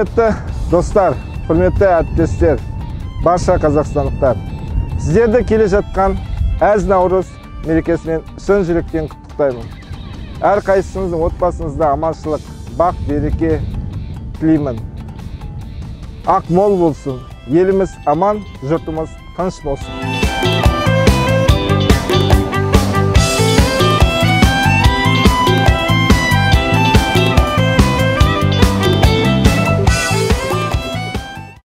Құрметті достар, құрметті әріптестер, барша қазақстандықтар. Сіздерді келе жатқан әз Наурыз мерекесімен шын жүректен құттықтаймын. Әрқайсыңыздың отбасыңызда аманшылық, бақ, береке тілеймін. Ақ мол болсын, еліміз аман, жұртымыз тыныш болсын.